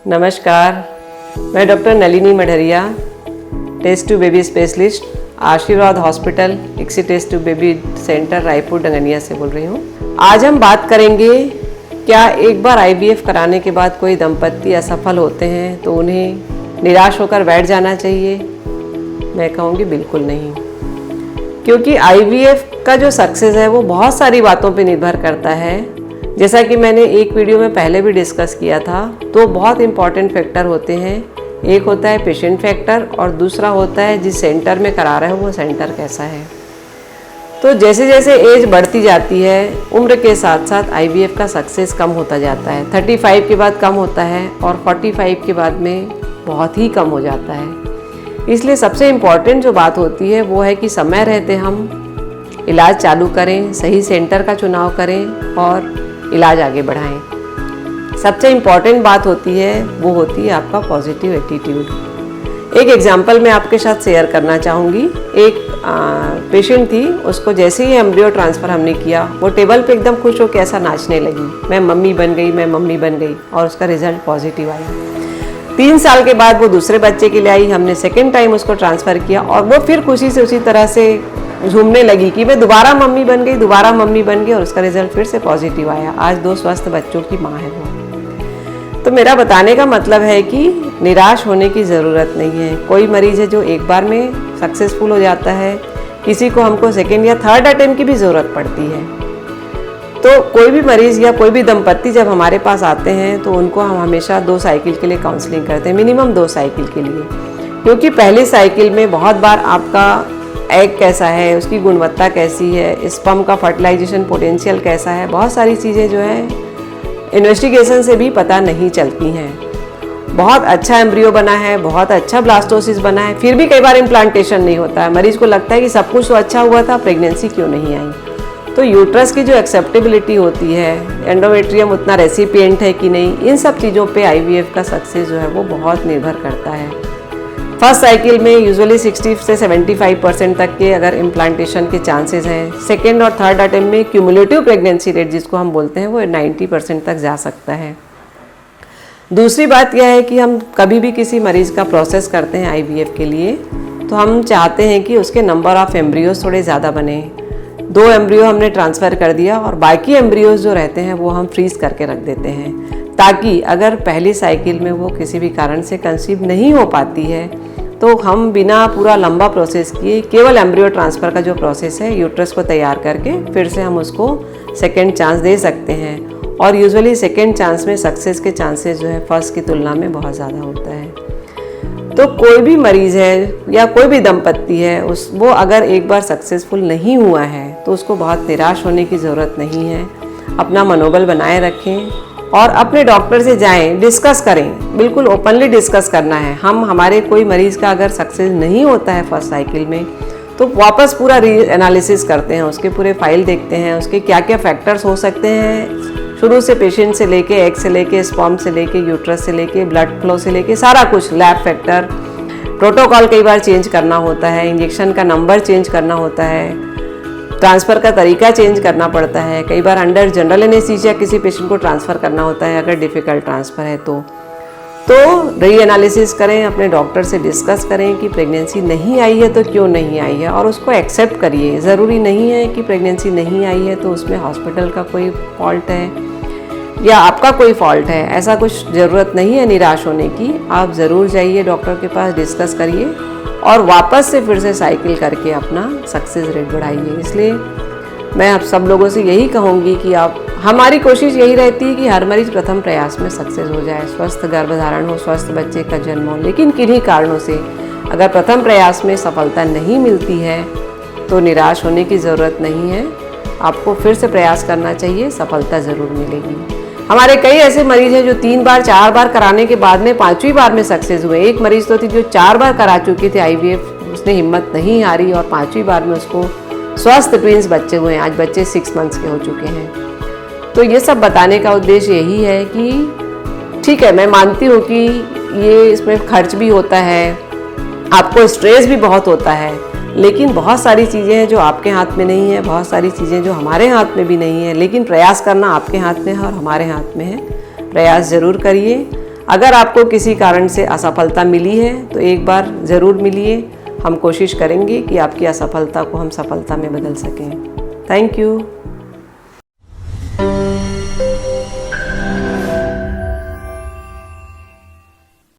नमस्कार, मैं doctor Nalini Madhariya, test tube baby specialist, Ashirwad hospital, इक्सी test tube baby centre, Raipur Dangania से बोल रही हूँ। आज हम बात करेंगे, क्या एक बार IVF कराने के बाद कोई दंपत्ति असफल होते हैं तो उन्हें निराश होकर बैठ जाना चाहिए? मैं कहूँगी बिल्कुल नहीं, क्योंकि IVF का जो सक्सेस है वो बहुत सारी बातों पे निर्भर करता है। जैसा कि मैंने एक वीडियो में पहले भी डिस्कस किया था, तो बहुत इंपॉर्टेंट फैक्टर होते हैं। एक होता है पेशेंट फैक्टर और दूसरा होता है जिस सेंटर में करा रहे हो वो सेंटर कैसा है। तो जैसे जैसे एज बढ़ती जाती है, उम्र के साथ साथ IVF का सक्सेस कम होता जाता है। 35 के बाद कम होता है और 45 के बाद में बहुत ही कम हो जाता है। इसलिए सबसे इम्पॉर्टेंट जो बात होती है वो है कि समय रहते हम इलाज चालू करें, सही सेंटर का चुनाव करें और इलाज आगे बढ़ाएं। सबसे इम्पॉर्टेंट बात होती है वो होती है आपका पॉजिटिव एटीट्यूड। एक एग्जांपल मैं आपके साथ शेयर करना चाहूँगी। एक पेशेंट थी, उसको जैसे ही एम्ब्रियो ट्रांसफ़र हमने किया, वो टेबल पे एकदम खुश होकर ऐसा नाचने लगी, मैं मम्मी बन गई, मैं मम्मी बन गई, और उसका रिजल्ट पॉजिटिव आया। 3 साल के बाद वो दूसरे बच्चे के लिए आई, हमने सेकेंड टाइम उसको ट्रांसफ़र किया और वो फिर खुशी से उसी तरह से झूमने लगी कि मैं दोबारा मम्मी बन गई, दोबारा मम्मी बन गई, और उसका रिजल्ट फिर से पॉजिटिव आया। आज 2 स्वस्थ बच्चों की माँ है वो। तो मेरा बताने का मतलब है कि निराश होने की ज़रूरत नहीं है। कोई मरीज़ है जो एक बार में सक्सेसफुल हो जाता है, किसी को हमको सेकेंड या थर्ड अटेम्प्ट की भी ज़रूरत पड़ती है। तो कोई भी मरीज़ या कोई भी दंपत्ति जब हमारे पास आते हैं तो उनको हम हमेशा 2 साइकिल के लिए काउंसलिंग करते हैं, मिनिमम 2 साइकिल के लिए। क्योंकि पहली साइकिल में बहुत बार आपका एग कैसा है, उसकी गुणवत्ता कैसी है, स्पर्म का फर्टिलाइजेशन पोटेंशियल कैसा है, बहुत सारी चीज़ें जो है इन्वेस्टिगेशन से भी पता नहीं चलती हैं। बहुत अच्छा एम्ब्रियो बना है, बहुत अच्छा ब्लास्टोसिस बना है, फिर भी कई बार इम्प्लांटेशन नहीं होता है। मरीज़ को लगता है कि सब कुछ तो अच्छा हुआ था, प्रेगनेंसी क्यों नहीं आई। तो यूट्रस की जो एक्सेप्टेबिलिटी होती है, एंडोमेट्रियम उतना रेसिपिएंट है कि नहीं, इन सब चीज़ों पे IVF का सक्सेस जो है वो बहुत निर्भर करता है। फर्स्ट साइकिल में यूजुअली 60 से 75% तक के अगर इम्प्लांटेशन के चांसेस हैं। सेकेंड और थर्ड अटेम्प्ट में क्यूमुलेटिव प्रेगनेंसी रेट जिसको हम बोलते हैं वो 90% तक जा सकता है। दूसरी बात यह है कि हम कभी भी किसी मरीज़ का प्रोसेस करते हैं IVF के लिए, तो हम चाहते हैं कि उसके नंबर ऑफ एम्ब्रियोज थोड़े ज़्यादा बने। 2 एम्ब्रियो हमने ट्रांसफ़र कर दिया और बाकी एम्ब्रियोज जो रहते हैं वो हम फ्रीज़ करके रख देते हैं, ताकि अगर पहली साइकिल में वो किसी भी कारण से कंसीव नहीं हो पाती है तो हम बिना पूरा लंबा प्रोसेस किए केवल एम्ब्रियो ट्रांसफ़र का जो प्रोसेस है, यूट्रस को तैयार करके फिर से हम उसको सेकेंड चांस दे सकते हैं। और यूजुअली सेकेंड चांस में सक्सेस के चांसेस जो है फर्स्ट की तुलना में बहुत ज़्यादा होता है। तो कोई भी मरीज़ है या कोई भी दंपत्ति है, वो अगर एक बार सक्सेसफुल नहीं हुआ है तो उसको बहुत निराश होने की ज़रूरत नहीं है। अपना मनोबल बनाए रखें और अपने डॉक्टर से जाएं, डिस्कस करें, बिल्कुल ओपनली डिस्कस करना है। हमारे कोई मरीज़ का अगर सक्सेस नहीं होता है फर्स्ट साइकिल में, तो वापस पूरा री एनालिसिस करते हैं, उसके पूरे फाइल देखते हैं, उसके क्या क्या फैक्टर्स हो सकते हैं, शुरू से पेशेंट से लेके, एग से लेके, स्पर्म से लेके, यूट्रस से लेके, ब्लड फ्लो से लेके, सारा कुछ, लैब फैक्टर, प्रोटोकॉल कई बार चेंज करना होता है, इंजेक्शन का नंबर चेंज करना होता है, ट्रांसफ़र का तरीका चेंज करना पड़ता है, कई बार अंडर जनरल एनेस्थीसिया किसी पेशेंट को ट्रांसफ़र करना होता है अगर डिफ़िकल्ट ट्रांसफ़र है तो री एनालिसिस करें, अपने डॉक्टर से डिस्कस करें कि प्रेगनेंसी नहीं आई है तो क्यों नहीं आई है, और उसको एक्सेप्ट करिए। ज़रूरी नहीं है कि प्रेगनेंसी नहीं आई है तो उसमें हॉस्पिटल का कोई फॉल्ट है या आपका कोई फॉल्ट है, ऐसा कुछ ज़रूरत नहीं है निराश होने की। आप ज़रूर जाइए डॉक्टर के पास, डिस्कस करिए और वापस से फिर से साइकिल करके अपना सक्सेस रेट बढ़ाइए। इसलिए मैं आप सब लोगों से यही कहूँगी कि हमारी कोशिश यही रहती है कि हर मरीज प्रथम प्रयास में सक्सेस हो जाए, स्वस्थ गर्भधारण हो, स्वस्थ बच्चे का जन्म हो। लेकिन किन्हीं कारणों से अगर प्रथम प्रयास में सफलता नहीं मिलती है तो निराश होने की ज़रूरत नहीं है, आपको फिर से प्रयास करना चाहिए, सफलता ज़रूर मिलेगी। हमारे कई ऐसे मरीज हैं जो 3 बार 4 बार कराने के बाद में 5वीं बार में सक्सेस हुए। एक मरीज तो थी जो 4 बार करा चुकी थी IVF, उसने हिम्मत नहीं हारी और 5वीं बार में उसको स्वस्थ ट्विंस बच्चे हुए हैं। आज बच्चे 6 मंथ्स के हो चुके हैं। तो ये सब बताने का उद्देश्य यही है कि ठीक है, मैं मानती हूँ कि ये इसमें खर्च भी होता है, आपको स्ट्रेस भी बहुत होता है, लेकिन बहुत सारी चीज़ें हैं जो आपके हाथ में नहीं है, बहुत सारी चीज़ें जो हमारे हाथ में भी नहीं है, लेकिन प्रयास करना आपके हाथ में है और हमारे हाथ में है। प्रयास ज़रूर करिए। अगर आपको किसी कारण से असफलता मिली है तो एक बार ज़रूर मिलिए। हम कोशिश करेंगे कि आपकी असफलता को हम सफलता में बदल सकें। Thank you.